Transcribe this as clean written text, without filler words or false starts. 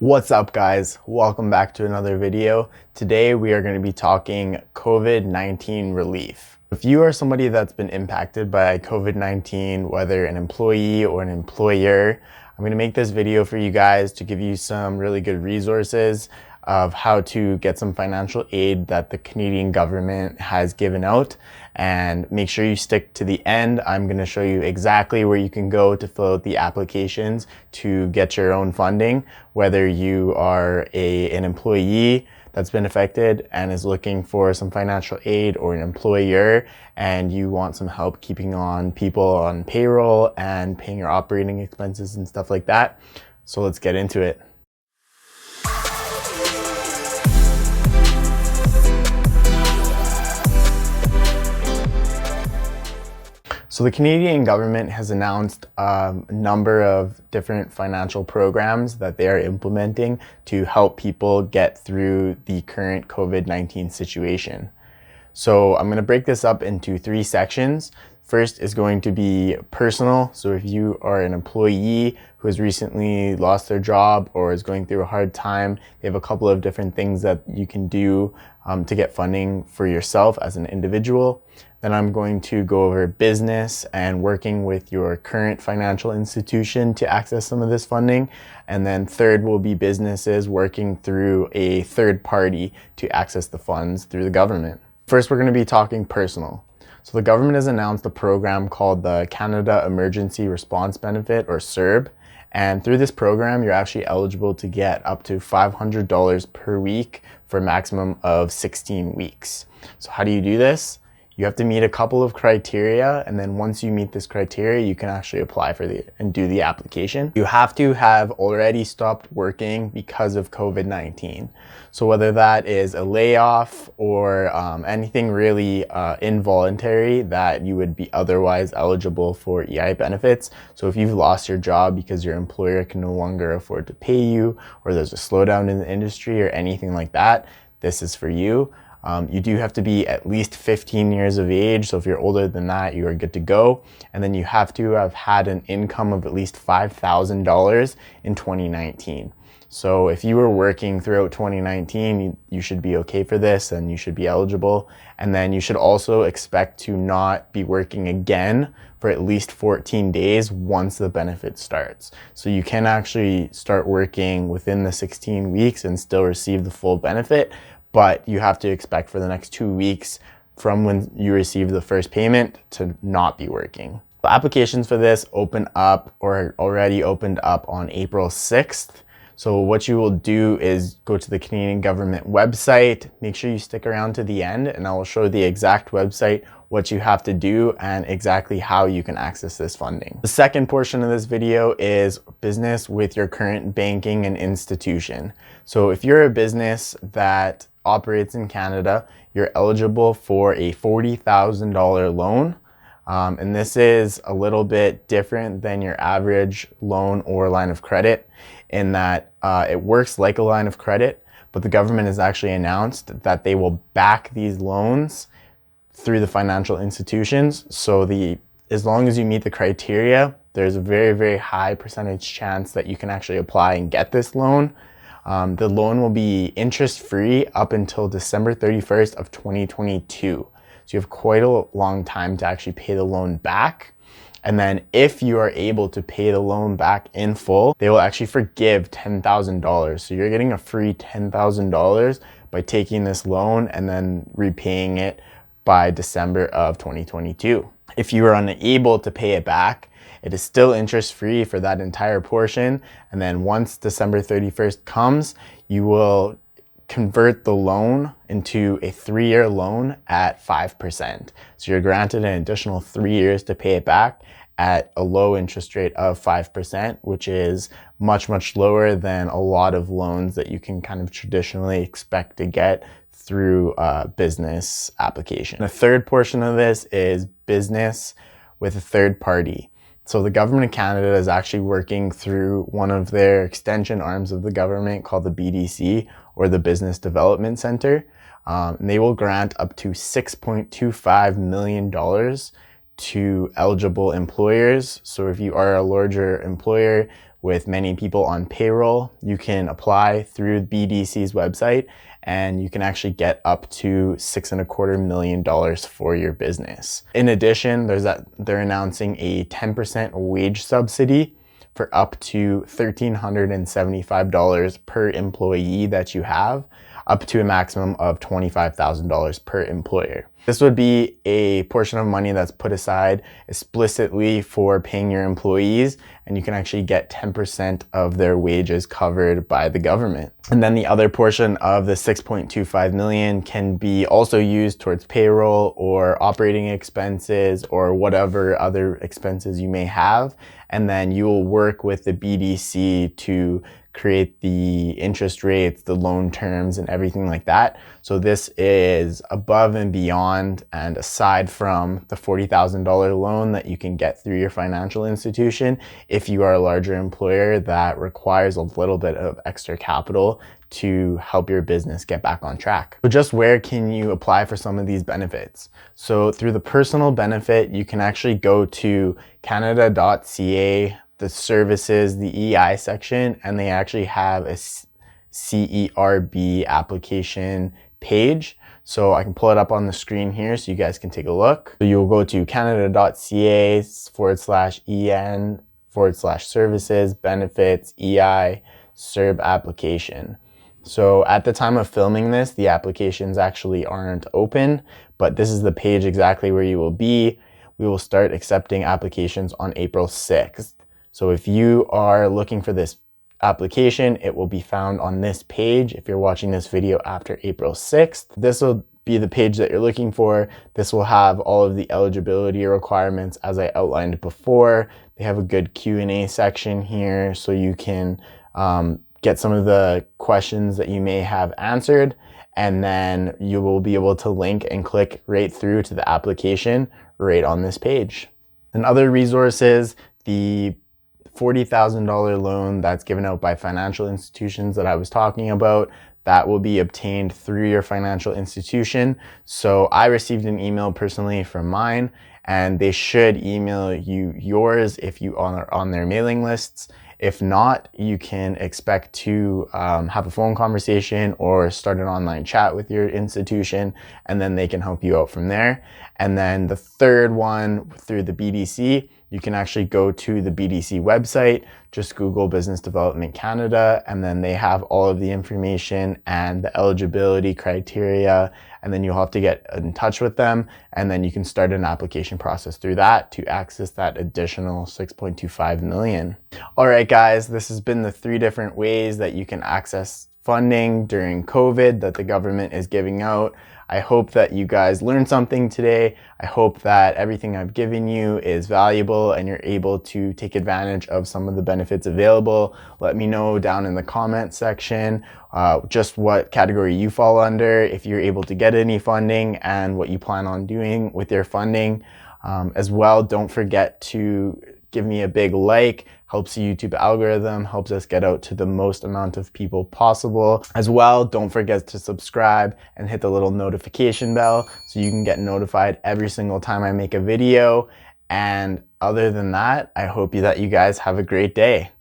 What's up, guys? Welcome back to another video. Today we are going to be talking COVID-19 relief. If you are somebody that's been impacted by COVID-19, whether an employee or an employer, I'm going to make this video for you guys to give you some really good resources of how to get some financial aid that the Canadian government has given out, and make sure you stick to the end. I'm going to show you exactly where you can go to fill out the applications to get your own funding, whether you are an employee that's been affected and is looking for some financial aid, or an employer and you want some help keeping on people on payroll and paying your operating expenses and stuff like that. So let's get into it. So the Canadian government has announced a number of different financial programs that they are implementing to help people get through the current COVID-19 situation. So I'm going to break this up into three sections. First is going to be personal. So if you are an employee who has recently lost their job or is going through a hard time, they have a couple of different things that you can do to get funding for yourself as an individual. Then I'm going to go over business and working with your current financial institution to access some of this funding. And then third will be businesses working through a third party to access the funds through the government. First, we're going to be talking personal. So the government has announced a program called the Canada Emergency Response Benefit, or CERB. And through this program, you're actually eligible to get up to $500 per week for a maximum of 16 weeks. So how do you do this? You have to meet a couple of criteria, and then once you meet this criteria, you can actually apply for and do the application. You have to have already stopped working because of COVID-19. So whether that is a layoff or anything really involuntary that you would be otherwise eligible for EI benefits. So if you've lost your job because your employer can no longer afford to pay you, or there's a slowdown in the industry or anything like that, this is for you. You do have to be at least 15 years of age. So if you're older than that, you are good to go. And then you have to have had an income of at least $5,000 in 2019. So if you were working throughout 2019, you should be okay for this and you should be eligible. And then you should also expect to not be working again for at least 14 days once the benefit starts. So you can actually start working within the 16 weeks and still receive the full benefit, but you have to expect for the next 2 weeks from when you receive the first payment to not be working. The applications for this open up, or already opened up, on April 6th. So what you will do is go to the Canadian government website. Make sure you stick around to the end, and I will show the exact website, what you have to do, and exactly how you can access this funding. The second portion of this video is business with your current banking and institution. So if you're a business that operates in Canada, you're eligible for a $40,000 loan. And this is a little bit different than your average loan or line of credit, in that it works like a line of credit, but the government has actually announced that they will back these loans through the financial institutions. So as long as you meet the criteria, there's a very, very high percentage chance that you can actually apply and get this loan. The loan will be interest-free up until December 31st of 2022. So you have quite a long time to actually pay the loan back. And then if you are able to pay the loan back in full, they will actually forgive $10,000. So you're getting a free $10,000 by taking this loan and then repaying it by December of 2022. If you are unable to pay it back, it is still interest-free for that entire portion. And then once December 31st comes, you will convert the loan into a 3-year loan at 5%. So you're granted an additional 3 years to pay it back at a low interest rate of 5%, which is much, much lower than a lot of loans that you can kind of traditionally expect to get through a business application. The third portion of this is business with a third party. So the government of Canada is actually working through one of their extension arms of the government called the BDC, or the Business Development Center. And they will grant up to $6.25 million to eligible employers. So if you are a larger employer with many people on payroll. You can apply through BDC's website and you can actually get up to $6.25 million for your business. In addition, they're announcing a 10% wage subsidy for up to $1,375 per employee that you have, up to a maximum of $25,000 per employer. This would be a portion of money that's put aside explicitly for paying your employees, and you can actually get 10% of their wages covered by the government. And then the other portion of the $6.25 million can be also used towards payroll or operating expenses or whatever other expenses you may have. And then you will work with the BDC to create the interest rates, the loan terms, and everything like that. So this is above and beyond and aside from the $40,000 loan that you can get through your financial institution if you are a larger employer that requires a little bit of extra capital to help your business get back on track. So just where can you apply for some of these benefits? So through the personal benefit, you can actually go to canada.ca, the services, the EI section, and they actually have a CERB application page. So I can pull it up on the screen here so you guys can take a look. So you'll go to canada.ca/en/services, benefits, EI, CERB application. So at the time of filming this, the applications actually aren't open, but this is the page exactly where you will be. We will start accepting applications on April 6th. So if you are looking for this application, it will be found on this page if you're watching this video after April 6th. This will be the page that you're looking for. This will have all of the eligibility requirements as I outlined before. They have a good Q&A section here so you can get some of the questions that you may have answered, and then you will be able to link and click right through to the application right on this page. And other resources, the $40,000 loan that's given out by financial institutions that I was talking about, that will be obtained through your financial institution. So I received an email personally from mine, and they should email you yours if you are on their mailing lists. If not, you can expect to have a phone conversation or start an online chat with your institution, and then they can help you out from there. And then the third one, through the BDC, you can actually go to the BDC website, just Google Business Development Canada, and then they have all of the information and the eligibility criteria, and then you'll have to get in touch with them, and then you can start an application process through that to access that additional $6.25 million. All right, guys, this has been the 3 different ways that you can access funding during COVID that the government is giving out. I hope that you guys learned something today. I hope that everything I've given you is valuable and you're able to take advantage of some of the benefits available. Let me know down in the comment section just what category you fall under, if you're able to get any funding, and what you plan on doing with your funding. As well, don't forget to give me a big like. Helps the YouTube algorithm, helps us get out to the most amount of people possible. As well, don't forget to subscribe and hit the little notification bell so you can get notified every single time I make a video. And other than that, I hope that you guys have a great day.